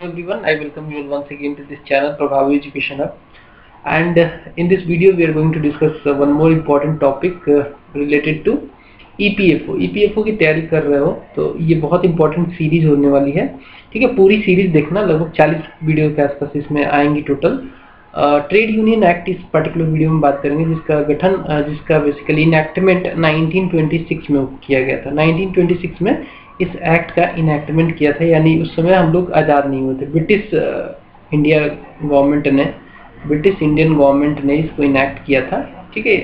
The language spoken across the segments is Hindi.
Everyone, I welcome you all once again to this channel Prabhavi Education Hub, and in this video we are going to discuss one more important topic related to EPFO. EPFO की तैयारी कर रहे हो तो ये बहुत इंपॉर्टेंट सीरीज होने वाली है। ठीक है, पूरी सीरीज देखना, लगभग 40 वीडियो के आसपास इसमें आएंगी टोटल। ट्रेड यूनियन एक्ट इस पर्टिकुलर वीडियो में बात करेंगे, जिसका गठन जिसका बेसिकली इनैक्टमेंट 1926 में किया गया था। 1926 में इस एक्ट का इनैक्टमेंट किया था, यानी उस समय हम लोग आज़ाद नहीं हुए थे। ब्रिटिश इंडियन गवर्नमेंट ने इसको इनैक्ट किया था। ठीक है,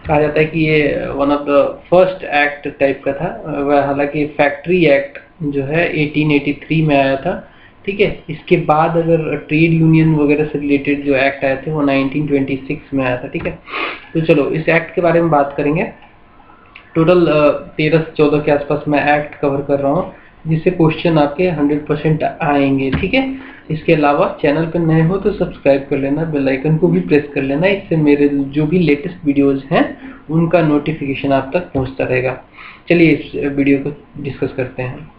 कहा जाता है कि ये one of the first act type का था। वह हालांकि फैक्ट्री एक्ट जो है 1883 में आया था। ठीक है, इसके बाद अगर ट्रेड यूनियन वगैरह से रिलेटेड जो एक्ट आए थे वो 1926 में आया था। ठीक है, तो चलो इस एक्ट के बारे में बात करेंगे। टोटल 13-14 के आसपास मैं एक्ट कवर कर रहा हूँ, जिससे क्वेश्चन आपके 100% आएंगे। ठीक है, इसके अलावा चैनल पर नए हो तो सब्सक्राइब कर लेना, बेल आइकन को भी प्रेस कर लेना, इससे मेरे जो भी लेटेस्ट वीडियोस हैं उनका नोटिफिकेशन आप तक पहुंचता रहेगा। चलिए इस वीडियो को डिस्कस करते हैं।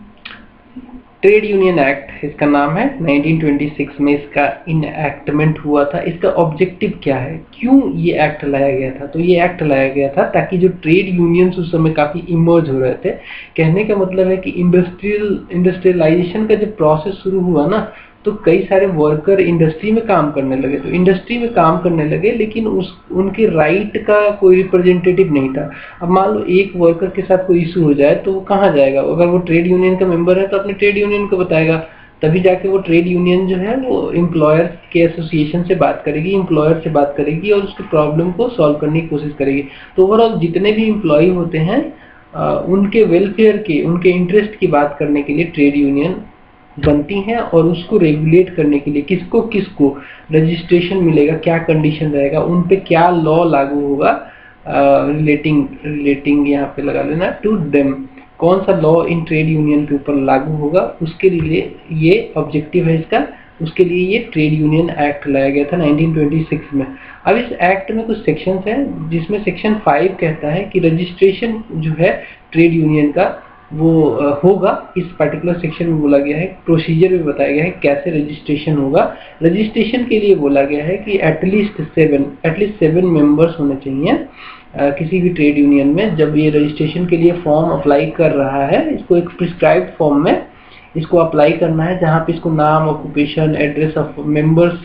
ट्रेड यूनियन एक्ट इसका नाम है। 1926 में इसका इनएक्टमेंट हुआ था। इसका ऑब्जेक्टिव क्या है, क्यों ये एक्ट लाया गया था? तो ये एक्ट लाया गया था ताकि जो ट्रेड यूनियंस उस समय काफ़ी इमर्ज हो रहे थे। कहने का मतलब है कि इंडस्ट्रियलाइजेशन का जब प्रोसेस शुरू हुआ ना, तो कई सारे वर्कर इंडस्ट्री में काम करने लगे। तो इंडस्ट्री में काम करने लगे, लेकिन उनके राइट का कोई रिप्रेजेंटेटिव नहीं था। अब मान लो एक वर्कर के साथ कोई इशू हो जाए तो वो कहाँ जाएगा? अगर वो ट्रेड यूनियन का मेंबर है तो अपने ट्रेड यूनियन को बताएगा, तभी जाके वो ट्रेड यूनियन जो है वो एम्प्लॉयर के एसोसिएशन से बात करेगी, एम्प्लॉयर से बात करेगी और उसके प्रॉब्लम को सॉल्व करने की कोशिश करेगी। तो ओवरऑल जितने भी एम्प्लॉय होते हैं उनके वेलफेयर के, उनके इंटरेस्ट की बात करने के लिए ट्रेड यूनियन बनती हैं, और उसको रेगुलेट करने के लिए किसको रजिस्ट्रेशन मिलेगा, क्या कंडीशन रहेगा, उन पे क्या लॉ लागू होगा, रिलेटिंग यहाँ पे लगा लेना टू देम, कौन सा लॉ इन ट्रेड यूनियन के ऊपर लागू होगा, उसके लिए ये ऑब्जेक्टिव है इसका। उसके लिए ये ट्रेड यूनियन एक्ट लाया गया था 1926 में। अब इस एक्ट में कुछ सेक्शंस हैं, जिसमें सेक्शन 5 कहता है कि रजिस्ट्रेशन जो है ट्रेड यूनियन का वो होगा। इस पर्टिकुलर सेक्शन में बोला गया है, प्रोसीजर भी बताया गया है कैसे रजिस्ट्रेशन होगा। रजिस्ट्रेशन के लिए बोला गया है कि एटलीस्ट 7 मेंबर्स होने चाहिए किसी भी ट्रेड यूनियन में। जब ये रजिस्ट्रेशन के लिए फॉर्म अप्लाई कर रहा है, इसको एक प्रिस्क्राइब्ड फॉर्म में इसको अप्लाई करना है, जहाँ पे इसको नाम, occupation, address of members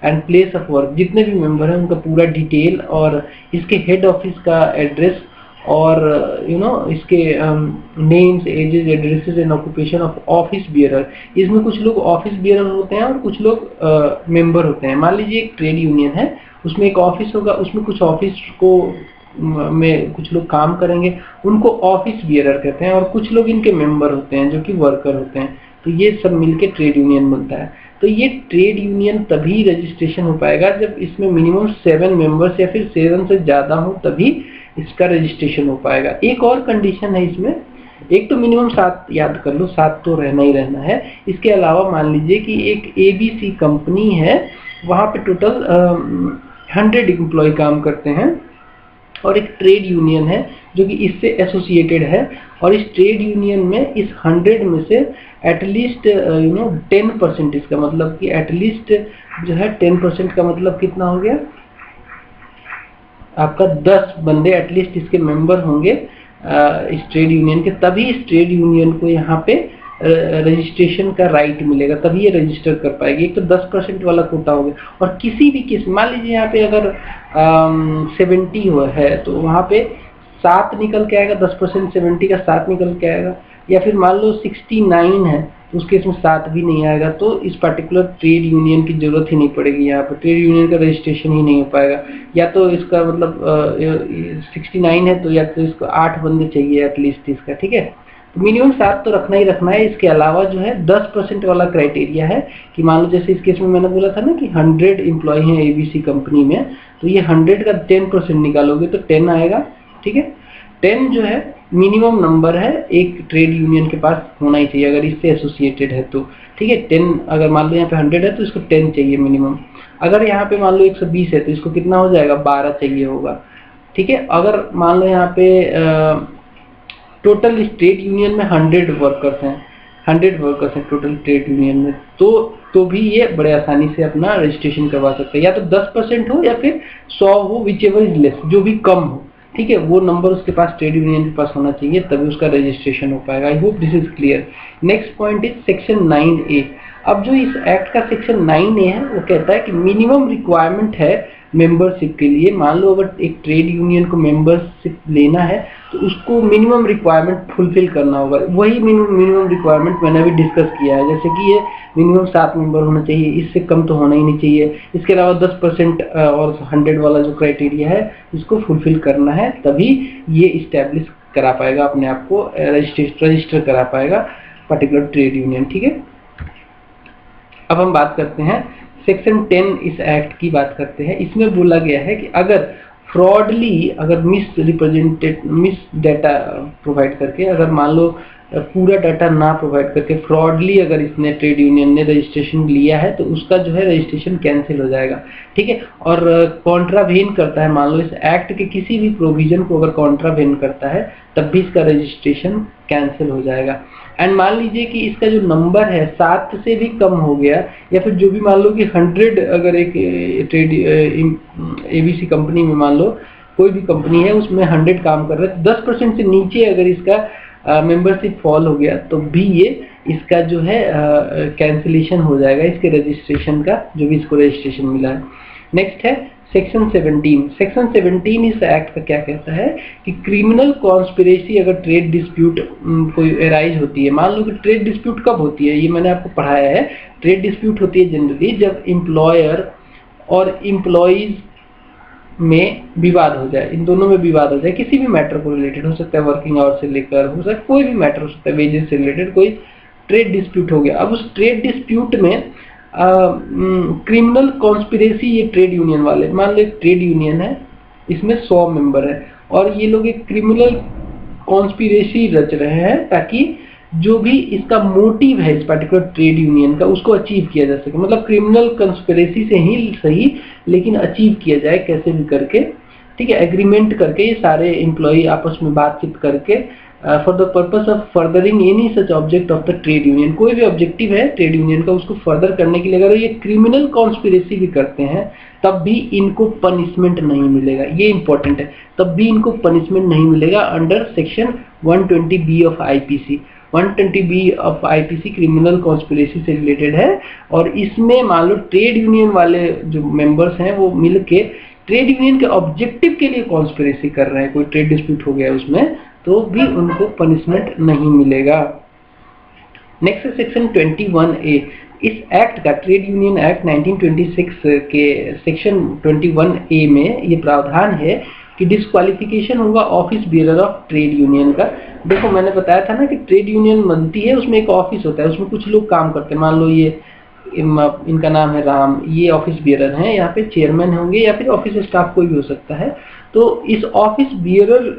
and place of work, जितने भी मेंबर हैं उनका पूरा डिटेल, और इसके हेड ऑफिस का एड्रेस, और इसके names, ages, addresses and occupation of office bearer. इसमें कुछ लोग ऑफिस बियरर होते हैं और कुछ लोग मेंबर होते हैं। मान लीजिए एक ट्रेड यूनियन है, उसमें एक ऑफिस होगा, उसमें कुछ ऑफिस को में कुछ लोग काम करेंगे, उनको ऑफिस बियरर कहते हैं, और कुछ लोग इनके मेंबर होते हैं जो कि वर्कर होते हैं। तो ये सब मिलके ट्रेड यूनियन बनता है। तो ये ट्रेड यूनियन तभी रजिस्ट्रेशन हो पाएगा जब इसमें मिनिमम 7 मेंबर्स या फिर 7 से ज़्यादा हो, तभी इसका रजिस्ट्रेशन हो पाएगा। एक और कंडीशन है इसमें, एक तो मिनिमम 7 याद कर लो, 7 तो रहना ही रहना है। इसके अलावा मान लीजिए कि एक ABC कंपनी है, वहाँ पे टोटल 100 एम्प्लॉय काम करते हैं, और एक ट्रेड यूनियन है जो कि इससे एसोसिएटेड है, और इस ट्रेड यूनियन में इस 100 में से एटलीस्ट 10%, इसका मतलब कि एटलीस्ट जो है 10% का मतलब कितना हो गया आपका, 10 बंदे एटलीस्ट इसके मेंबर होंगे इस ट्रेड यूनियन के, तभी इस ट्रेड यूनियन को यहाँ पे रजिस्ट्रेशन का राइट मिलेगा, तभी ये रजिस्टर कर पाएगी। एक तो 10% वाला कोटा हो गया, और किसी भी किस्म, मान लीजिए यहाँ पे अगर 70 हुआ है तो वहाँ पे 7 निकल के आएगा, 10% 70 का 7 निकल के आएगा। या फिर मान लो 69 है तो उसके इसमें 7 भी नहीं आएगा, तो इस पर्टिकुलर ट्रेड यूनियन की जरूरत ही नहीं पड़ेगी, यहाँ पर ट्रेड यूनियन का रजिस्ट्रेशन ही नहीं हो पाएगा। या तो इसका मतलब 69 है तो या तो इसको 8 बंदे चाहिए एटलीस्ट इसका। ठीक है, तो मिनिमम 7 तो रखना ही रखना है। इसके अलावा जो है 10% वाला क्राइटेरिया है कि मान लो जैसे इस केस में मैंने बोला था ना कि 100 एम्प्लॉय हैं ABC कंपनी में, तो ये 100 का 10% निकालोगे तो 10 आएगा। ठीक है, 10 जो है मिनिमम नंबर है, एक ट्रेड यूनियन के पास होना ही चाहिए अगर इससे एसोसिएटेड है तो। ठीक है, 10 अगर मान लो यहाँ पे 100 है तो इसको 10 चाहिए मिनिमम। अगर यहाँ पे मान लो 120 है तो इसको कितना हो जाएगा, 12 चाहिए होगा। ठीक है, अगर मान लो यहाँ पे टोटल इस ट्रेड यूनियन में 100 वर्कर्स हैं, 100 वर्कर्स हैं टोटल ट्रेड यूनियन में, तो भी ये बड़े आसानी से अपना रजिस्ट्रेशन करवा सकते हैं। या तो 10% हो या फिर 100 हो, विच एवर इज लेस, जो भी कम हो, ठीक है, वो नंबर उसके पास ट्रेड यूनियन के पास होना चाहिए, तभी उसका रजिस्ट्रेशन हो पाएगा। I hope this is clear. Next point is section 9A। अब जो इस एक्ट का सेक्शन 9A है वो कहता है कि मिनिमम रिक्वायरमेंट है मेंबरशिप के लिए। मान लो अगर एक ट्रेड यूनियन को मेंबरशिप लेना है तो उसको मिनिमम रिक्वायरमेंट फुलफिल करना होगा। वही मिनिमम रिक्वायरमेंट मैंने अभी डिस्कस किया है, जैसे कि ये मिनिमम 7 मेंबर होना चाहिए, इससे कम तो होना ही नहीं चाहिए। इसके अलावा 10% और 100 वाला जो क्राइटेरिया है इसको फुलफिल करना है, तभी ये इस्टेब्लिश करा पाएगा अपने आप को, रजिस्टर करा पाएगा पर्टिकुलर ट्रेड यूनियन, ठीक है। अब हम बात करते हैं सेक्शन 10 इस एक्ट की बात करते हैं। इसमें बोला गया है कि अगर फ्रॉडली, अगर मिस डाटा प्रोवाइड करके, अगर मान लो पूरा डाटा ना प्रोवाइड करके फ्रॉडली अगर इसने ट्रेड यूनियन ने रजिस्ट्रेशन लिया है तो उसका जो है रजिस्ट्रेशन कैंसिल हो जाएगा, ठीक है। और कॉन्ट्रावेन करता है, मान लो इस एक्ट के किसी भी प्रोविजन को अगर कॉन्ट्रावेन करता है तब भी इसका रजिस्ट्रेशन कैंसिल हो जाएगा। एंड मान लीजिए कि इसका जो नंबर है 7 से भी कम हो गया, या फिर जो भी मान लो कि 100, अगर एक ट्रेड ABC कंपनी में मान लो कोई भी कंपनी है उसमें 100 काम कर रहे हैं, 10% से नीचे अगर इसका मेंबरशिप फॉल हो गया तो भी ये इसका जो है कैंसिलेशन हो जाएगा, इसके रजिस्ट्रेशन का, जो भी इसको रजिस्ट्रेशन मिला है। नेक्स्ट है सेक्शन 17। सेक्शन 17 इस एक्ट का क्या कहता है कि क्रिमिनल कॉन्स्पिरेसी अगर ट्रेड डिस्प्यूट कोई एराइज होती है, मान लो कि ट्रेड डिस्प्यूट कब होती है, ये मैंने आपको पढ़ाया है। ट्रेड डिस्प्यूट होती है जनरली जब एम्प्लॉयर और एम्प्लॉइज में विवाद हो जाए, इन दोनों में विवाद हो जाए, किसी भी मैटर को रिलेटेड, हो सकता है वर्किंग आवर से लेकर, हो सकता है कोई भी मैटर हो सकता है, वेजेस से रिलेटेड कोई ट्रेड डिस्प्यूट हो गया। अब उस ट्रेड डिस्प्यूट में क्रिमिनल कॉन्स्पिरेसी, ये ट्रेड यूनियन वाले, मान लो एक ट्रेड यूनियन है, इसमें 100 मेंबर है और ये लोग एक क्रिमिनल कॉन्स्पिरेसी रच रहे हैं ताकि जो भी इसका मोटिव है इस पर्टिकुलर ट्रेड यूनियन का उसको अचीव किया जा सके। मतलब क्रिमिनल कॉन्स्पिरेसी से ही सही, लेकिन अचीव किया जाए कैसे भी करके, ठीक है, एग्रीमेंट करके, ये सारे एम्प्लॉई आपस में बातचीत करके, for the purpose of furthering any such object of the trade union, कोई भी ऑब्जेक्टिव है ट्रेड यूनियन का उसको फर्दर करने के लिए अगर ये क्रिमिनल कॉन्स्पिरेसी भी करते हैं तब भी इनको पनिशमेंट नहीं मिलेगा। ये इंपॉर्टेंट है, तब भी इनको पनिशमेंट नहीं मिलेगा under section 120B of IPC। 120B of IPC criminal conspiracy से रिलेटेड है और इसमें मान लो ट्रेड यूनियन वाले जो मेंबर्स हैं वो मिलके ट्रेड यूनियन के ऑब्जेक्टिव के लिए कॉन्स्पिरेसी कर रहे हैं, कोई ट्रेड डिस्प्यूट हो गया उसमें, तो भी उनको पनिशमेंट नहीं मिलेगा। नेक्स्ट है सेक्शन 21A। इस एक्ट का, ट्रेड यूनियन एक्ट 1926 के सेक्शन 21A में ये प्रावधान है कि डिस्क्वालिफिकेशन होगा office bearer of trade union का। देखो मैंने बताया था ना कि ट्रेड यूनियन बनती है, उसमें एक ऑफिस होता है, उसमें कुछ लोग काम करते हैं, मान लो ये इनका नाम है राम, ये ऑफिस बियरर हैं, यहाँ पे चेयरमैन होंगे या फिर ऑफिस स्टाफ कोई भी हो सकता है। तो इस ऑफिस बियरर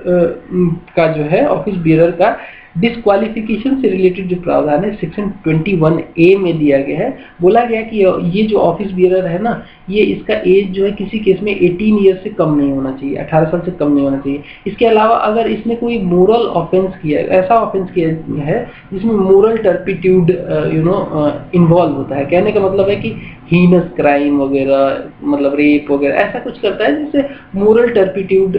का जो है, ऑफिस बियरर का डिस्क्वालिफिकेशन से रिलेटेड जो प्रावधान है सेक्शन 21A में दिया गया है। बोला गया कि ये जो ऑफिस बियरर है ना, ये इसका एज जो है किसी केस में 18 ईयर से कम नहीं होना चाहिए, 18 साल से कम नहीं होना चाहिए। इसके अलावा अगर इसने कोई मोरल ऑफेंस किया, ऐसा ऑफेंस किया है जिसमें मोरल टर्पिट्यूड इन्वॉल्व होता है, कहने का मतलब है कि हीनस क्राइम वगैरह, मतलब रेप वगैरह, ऐसा कुछ करता है जिससे मोरल टर्पिट्यूड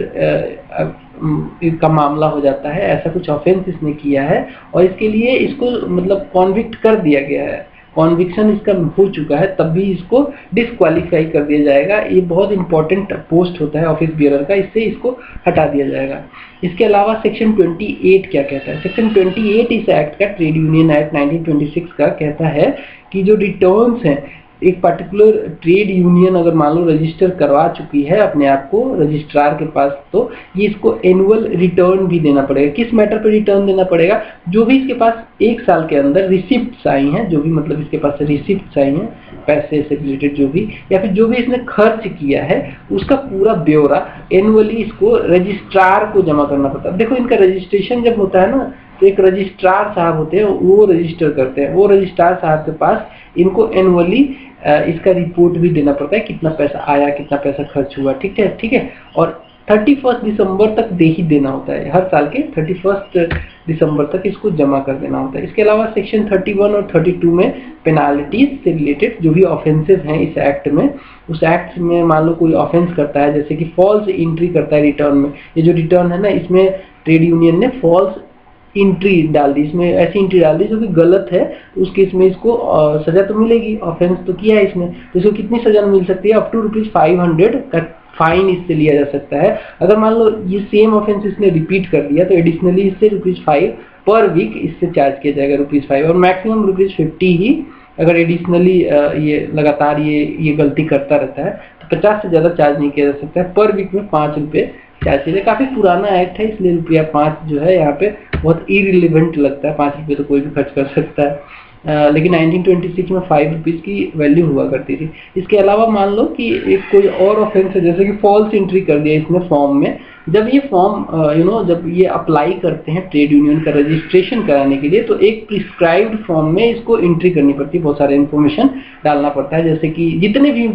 का मामला हो जाता है, ऐसा कुछ ऑफेंस इसने किया है और इसके लिए इसको मतलब कॉन्विक्ट कर दिया गया है, कॉन्विक्शन इसका हो चुका है, तब भी इसको डिस्क्वालीफाई कर दिया जाएगा। ये बहुत इंपॉर्टेंट पोस्ट होता है ऑफिस बियरर का, इससे इसको हटा दिया जाएगा। इसके अलावा सेक्शन 28 क्या कहता है? सेक्शन 28 इस एक्ट का, ट्रेड यूनियन एक्ट 1926 का कहता है कि जो रिटर्न्स हैं, एक पर्टिकुलर ट्रेड यूनियन अगर मान लो रजिस्टर करवा चुकी है अपने आप को रजिस्ट्रार के पास, तो ये इसको एनुअल रिटर्न भी देना पड़ेगा। किस मैटर पे रिटर्न देना पड़ेगा? जो भी इसके पास 1 साल के अंदर रिसिप्ट्स आई हैं, जो भी मतलब इसके पास रिसिप्ट्स आई हैं पैसे से रिलेटेड जो भी, या फिर जो भी इसने खर्च किया है उसका पूरा ब्यौरा एनुअली इसको रजिस्ट्रार को जमा करना पड़ता है। देखो इनका रजिस्ट्रेशन जब होता है ना, तो एक रजिस्ट्रार साहब होते हैं, वो रजिस्टर करते हैं, वो रजिस्ट्रार साहब के पास इनको एनुअली इसका रिपोर्ट भी देना पड़ता है, कितना पैसा आया, कितना पैसा खर्च हुआ, ठीक है। और 31 दिसंबर तक दे ही देना होता है, हर साल के 31 दिसंबर तक इसको जमा कर देना होता है। इसके अलावा सेक्शन 31 और 32 में पेनाल्टीज से रिलेटेड जो भी ऑफेंसेस हैं इस एक्ट में, उस एक्ट में मान लो कोई ऑफेंस करता है, जैसे कि फॉल्स एंट्री करता है रिटर्न में, ये जो रिटर्न है ना, इसमें ट्रेड यूनियन ने फॉल्स एंट्री डाल दी, इसमें ऐसी एंट्री डाल दी जो कि गलत है, तो उस केस में इसको सजा तो मिलेगी, ऑफेंस तो किया है इसने, तो इसको कितनी सजा मिल सकती है, अप टू ₹500 का फाइन इससे लिया जा सकता है। अगर मान लो ये सेम ऑफेंस इसने रिपीट कर दिया तो एडिशनली इससे ₹5 पर वीक इससे चार्ज किया जाएगा, ₹5, और मैक्सिमम ₹50 ही अगर एडिशनली ये लगातार ये गलती करता रहता है तो 50 से ज्यादा चार्ज नहीं किया जा सकता है। पर वीक में ₹5 चार्ज किया। काफी पुराना एक्ट है, इसलिए ₹5 जो है यहाँ पे बहुत इरिलेवेंट लगता है, ₹5 तो कोई भी खर्च कर सकता है। लेकिन 1926 में ₹5 की वैल्यू हुआ करती थी। इसके अलावा मान लो कि एक कोई और ऑफेंस है, जैसे कि फॉल्स एंट्री कर दिया इसमें फॉर्म में, जब ये फॉर्म जब ये अप्लाई करते हैं ट्रेड यूनियन का रजिस्ट्रेशन कराने के लिए, तो एक प्रिस्क्राइब्ड फॉर्म में इसको एंट्री करनी पड़ती है, बहुत सारे इन्फॉर्मेशन डालना पड़ता है, जैसे कि जितने भी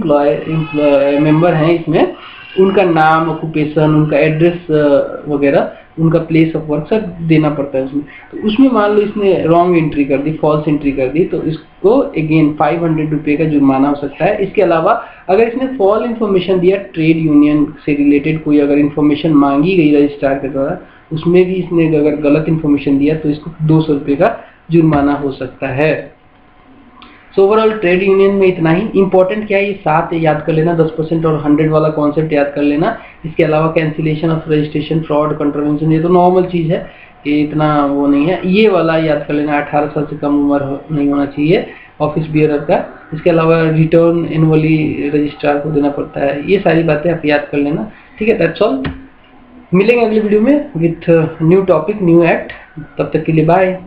मेंबर हैं इसमें, उनका नाम, ऑक्यूपेशन, उनका एड्रेस वगैरह, उनका प्लेस ऑफ वर्क सब देना पड़ता है उसमें। तो उसमें मान लो इसने रॉन्ग एंट्री कर दी, फॉल्स एंट्री कर दी, तो इसको अगेन ₹500 का जुर्माना हो सकता है। इसके अलावा अगर इसने फॉल इन्फॉर्मेशन दिया, ट्रेड यूनियन से रिलेटेड कोई अगर इन्फॉर्मेशन मांगी गई रजिस्ट्रार के द्वारा, उसमें भी इसने अगर गलत इन्फॉर्मेशन दिया तो इसको ₹200 का जुर्माना हो सकता है। सो ओवरऑल ट्रेड यूनियन में इतना ही। इंपॉर्टेंट क्या है, ये 7 याद कर लेना, 10% और 100 वाला कॉन्सेप्ट याद कर लेना। इसके अलावा cancellation of registration, fraud, contravention, ये तो नॉर्मल चीज है, ये इतना वो नहीं है। ये वाला याद कर लेना, 18 साल से कम उम्र नहीं होना चाहिए ऑफिस बियरर का। इसके अलावा रिटर्न एनुअली रजिस्ट्रार को देना पड़ता है। ये सारी बातें आप याद कर लेना, ठीक है। That's all. मिलेंगे अगले वीडियो में with new topic, new act. तब तक के लिए बाय।